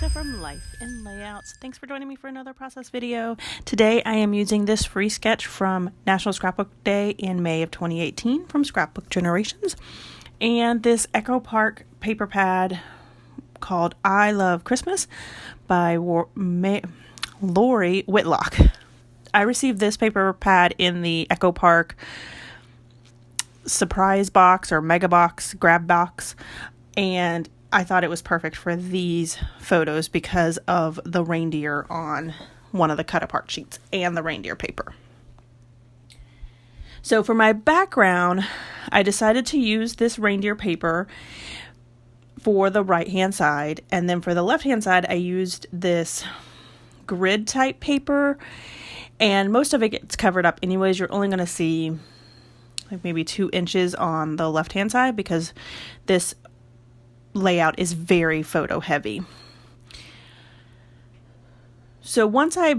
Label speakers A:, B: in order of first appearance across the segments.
A: Lisa from Life in Layouts. Thanks for joining me for another process video. Today I am using this free sketch from National Scrapbook Day in May of 2018 from Scrapbook Generations, and this Echo Park paper pad called I Love Christmas by Lori Whitlock. I received this paper pad in the Echo Park surprise box or mega box, grab box, and I thought it was perfect for these photos because of the reindeer on one of the cut apart sheets and the reindeer paper. So for my background, I decided to use this reindeer paper for the right hand side, and then for the left hand side I used this grid type paper, and most of it gets covered up anyways. You're only going to see like maybe 2 inches on the left hand side because this layout is very photo heavy. So once I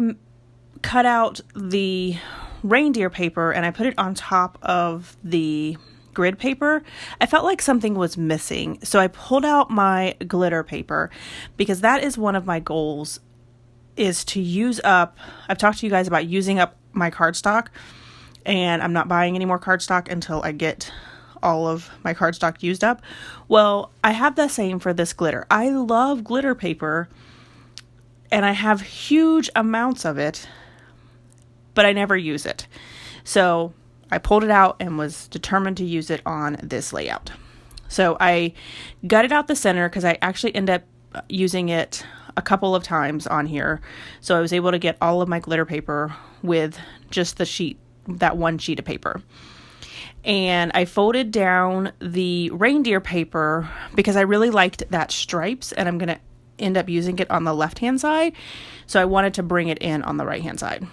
A: cut out the reindeer paper and I put it on top of the grid paper, I felt like something was missing. So I pulled out my glitter paper because that is one of my goals, is to use up, I've talked to you guys about using up my cardstock, and I'm not buying any more cardstock until I get all of my cardstock used up. Well, I have the same for this glitter. I love glitter paper and I have huge amounts of it, but I never use it. So I pulled it out and was determined to use it on this layout. So I gutted out the center because I actually end up using it a couple of times on here. So I was able to get all of my glitter paper with just the sheet, that one sheet of paper. And I folded down the reindeer paper because I really liked that stripes, and I'm going to end up using it on the left hand side. So I wanted to bring it in on the right hand side.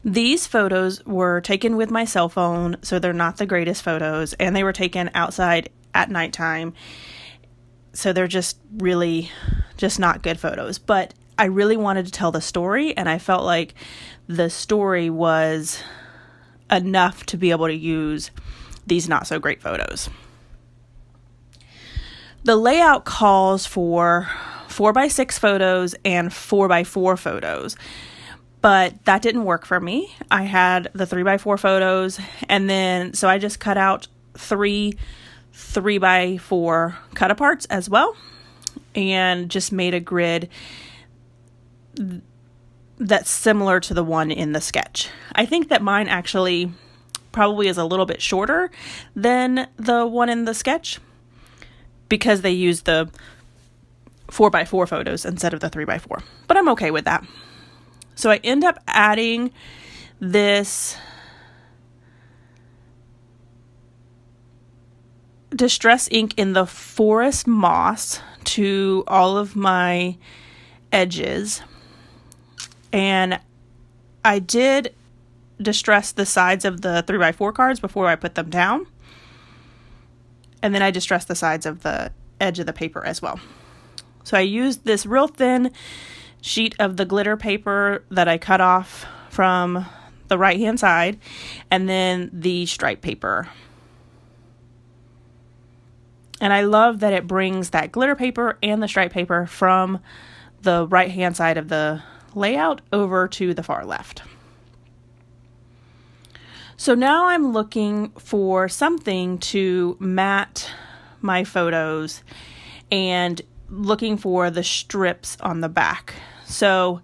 A: These photos were taken with my cell phone, so they're not the greatest photos, and they were taken outside at nighttime. So they're just not good photos. But I really wanted to tell the story, and I felt like the story was enough to be able to use these not so great photos. The layout calls for 4x6 photos and 4x4 photos, but that didn't work for me. I had the 3x4 photos, and then so I just cut out 3x4 cut aparts as well, and just made a grid that's similar to the one in the sketch. I think that mine actually probably is a little bit shorter than the one in the sketch because they use the 4x4 photos instead of the 3x4, but I'm okay with that. So I end up adding this distress ink in the forest moss to all of my edges. And I did distress the sides of the 3x4 cards before I put them down. And then I distressed the sides of the edge of the paper as well. So I used this real thin sheet of the glitter paper that I cut off from the right hand side, and then the stripe paper. And I love that it brings that glitter paper and the stripe paper from the right hand side of the layout over to the far left. So now I'm looking for something to mat my photos and looking for the strips on the back. So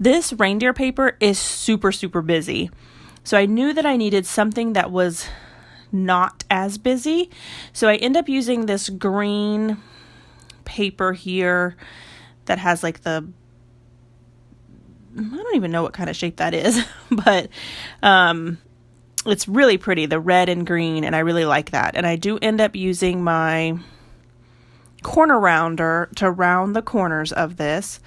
A: this reindeer paper is super busy. So I knew that I needed something that was not as busy. So I end up using this green paper here that has like the, I don't even know what kind of shape that is, but it's really pretty, the red and green, and I really like that. And I do end up using my corner rounder to round the corners of this.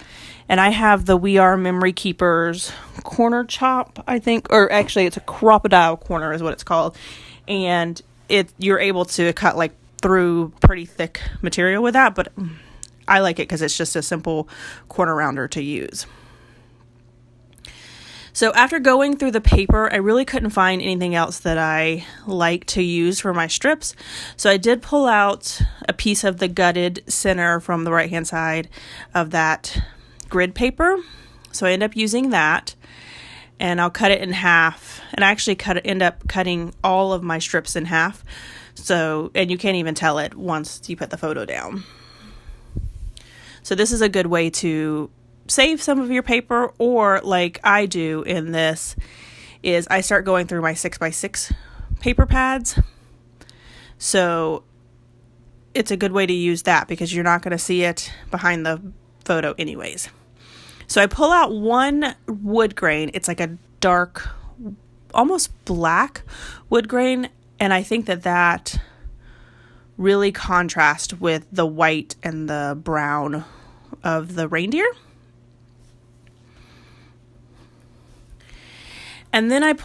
A: And I have the We Are Memory Keepers corner chop, I think, or actually it's a crocodile corner is what it's called. And you're able to cut like through pretty thick material with that, but I like it because it's just a simple corner rounder to use. So after going through the paper, I really couldn't find anything else that I like to use for my strips. So I did pull out a piece of the gutted center from the right-hand side of that grid paper. So I end up using that, and I'll cut it in half. And I actually end up cutting all of my strips in half. So, and you can't even tell it once you put the photo down. So this is a good way to save some of your paper, or like I do in this, is I start going through my 6x6 paper pads. So it's a good way to use that because you're not going to see it behind the photo anyways. So I pull out one wood grain. It's like a dark, almost black wood grain, and I think that really contrasts with the white and the brown of the reindeer. And then I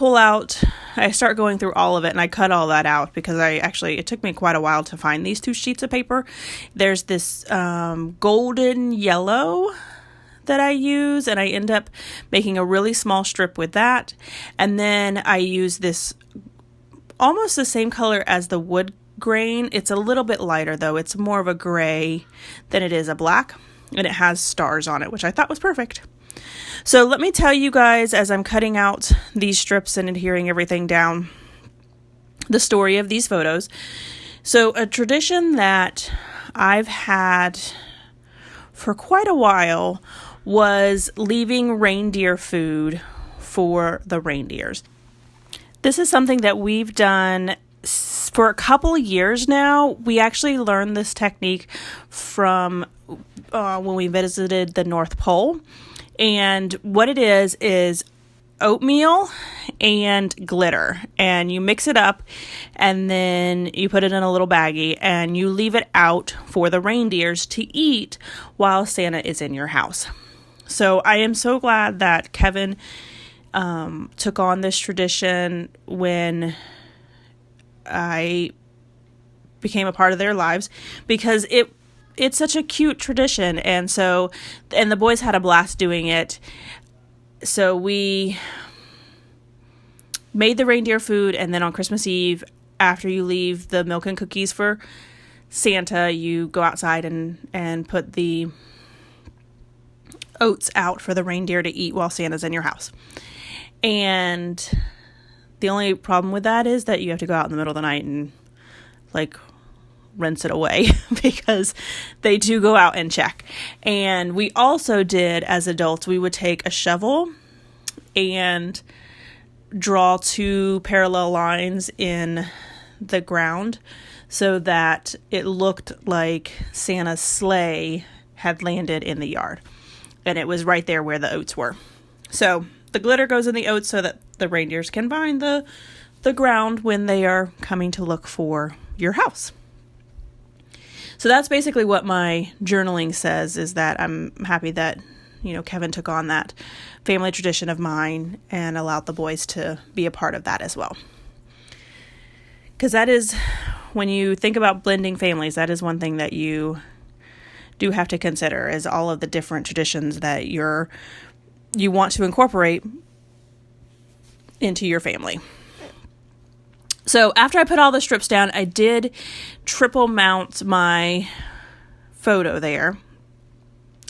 A: start going through all of it, and I cut all that out because it took me quite a while to find these two sheets of paper. There's this golden yellow that I use, and I end up making a really small strip with that. And then I use this almost the same color as the wood grain. It's a little bit lighter though. It's more of a gray than it is a black, and it has stars on it, which I thought was perfect. So let me tell you guys, as I'm cutting out these strips and adhering everything down, the story of these photos. So a tradition that I've had for quite a while was leaving reindeer food for the reindeers. This is something that we've done for a couple of years now. We actually learned this technique from when we visited the North Pole. And what it is oatmeal and glitter, and you mix it up, and then you put it in a little baggie, and you leave it out for the reindeers to eat while Santa is in your house. So I am so glad that Kevin took on this tradition when I became a part of their lives, because it's such a cute tradition. And the boys had a blast doing it. So we made the reindeer food, and then on Christmas Eve, after you leave the milk and cookies for Santa, you go outside and put the oats out for the reindeer to eat while Santa's in your house. And the only problem with that is that you have to go out in the middle of the night and rinse it away because they do go out and check. And we also did, as adults, we would take a shovel and draw two parallel lines in the ground so that it looked like Santa's sleigh had landed in the yard, and it was right there where the oats were. So the glitter goes in the oats so that the reindeers can find the ground when they are coming to look for your house. So that's basically what my journaling says, is that I'm happy that, Kevin took on that family tradition of mine and allowed the boys to be a part of that as well. Because that is, when you think about blending families, that is one thing that you do have to consider, is all of the different traditions that you want to incorporate into your family. So after I put all the strips down, I did triple mount my photo there.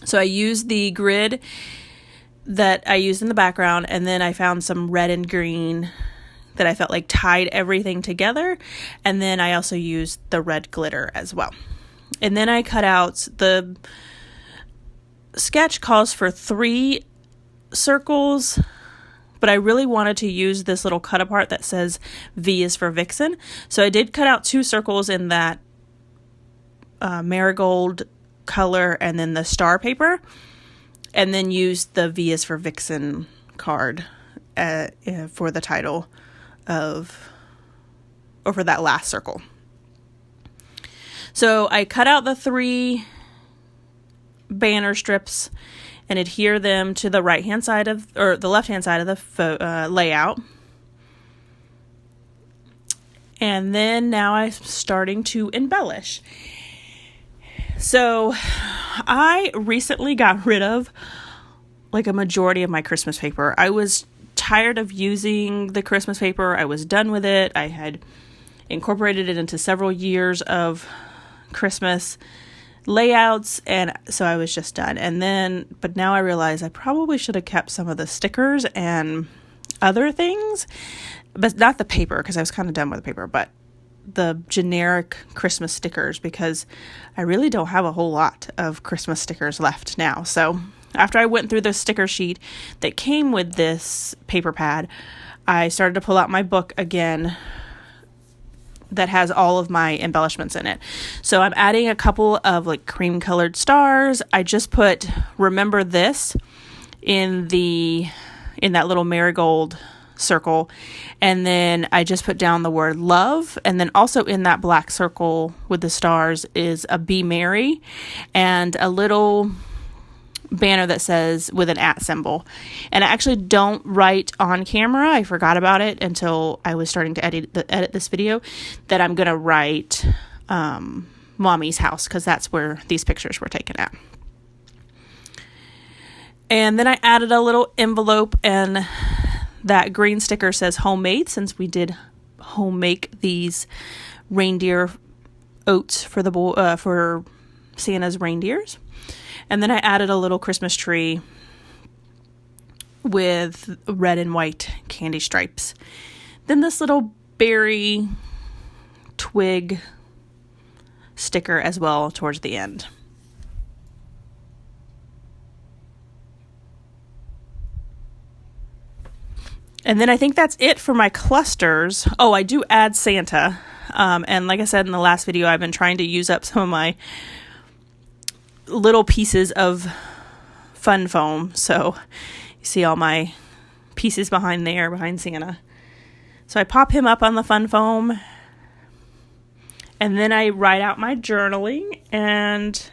A: So I used the grid that I used in the background, and then I found some red and green that I felt like tied everything together. And then I also used the red glitter as well. And then I cut out, the sketch calls for 3 circles, but I really wanted to use this little cut apart that says V is for Vixen. So I did cut out 2 circles in that marigold color and then the star paper, and then used the V is for Vixen card for the title for that last circle. So I cut out the 3 banner strips and adhere them to the right-hand side or the left-hand side of the layout. And then now I'm starting to embellish. So I recently got rid of a majority of my Christmas paper. I was tired of using the Christmas paper. I was done with it. I had incorporated it into several years of Christmas layouts, and so I was just done. But now I realize I probably should have kept some of the stickers and other things, but not the paper, because I was kind of done with the paper, but the generic Christmas stickers, because I really don't have a whole lot of Christmas stickers left now. So after I went through the sticker sheet that came with this paper pad, I started to pull out my book again that has all of my embellishments in it. So I'm adding a couple of like cream colored stars. I just put "Remember This" in that little marigold circle, and then I just put down the word love, and then also in that black circle with the stars is a "Be Merry" and a little banner that says with an @ symbol. And I actually don't write on camera. I forgot about it until I was starting to edit this video, that I'm gonna write Mommy's house, because that's where these pictures were taken at. And then I added a little envelope, and that green sticker says homemade, since we did home make these reindeer oats for Santa's reindeers. And then I added a little Christmas tree with red and white candy stripes. Then this little berry twig sticker as well towards the end. And then I think that's it for my clusters. Oh, I do add Santa. And like I said in the last video, I've been trying to use up some of my little pieces of fun foam. So you see all my pieces behind Santa. So I pop him up on the fun foam, and then I write out my journaling, and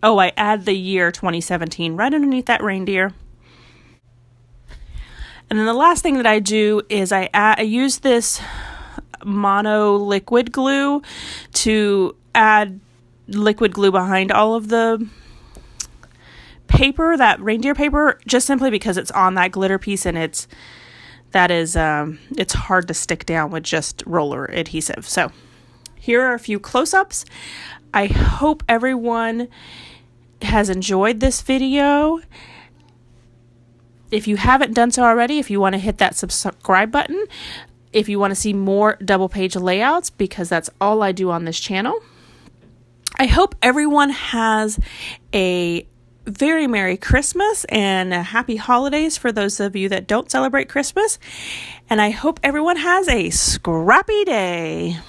A: I add the year 2017 right underneath that reindeer. And then the last thing that I do is I use this mono liquid glue to add liquid glue behind all of the paper, that reindeer paper, just simply because it's on that glitter piece, and it's hard to stick down with just roller adhesive. So here are a few close-ups. I hope everyone has enjoyed this video. If you haven't done so already, if you want to hit that subscribe button, if you want to see more double page layouts, because that's all I do on this channel. I hope everyone has a very Merry Christmas and a Happy Holidays for those of you that don't celebrate Christmas. And I hope everyone has a scrappy day.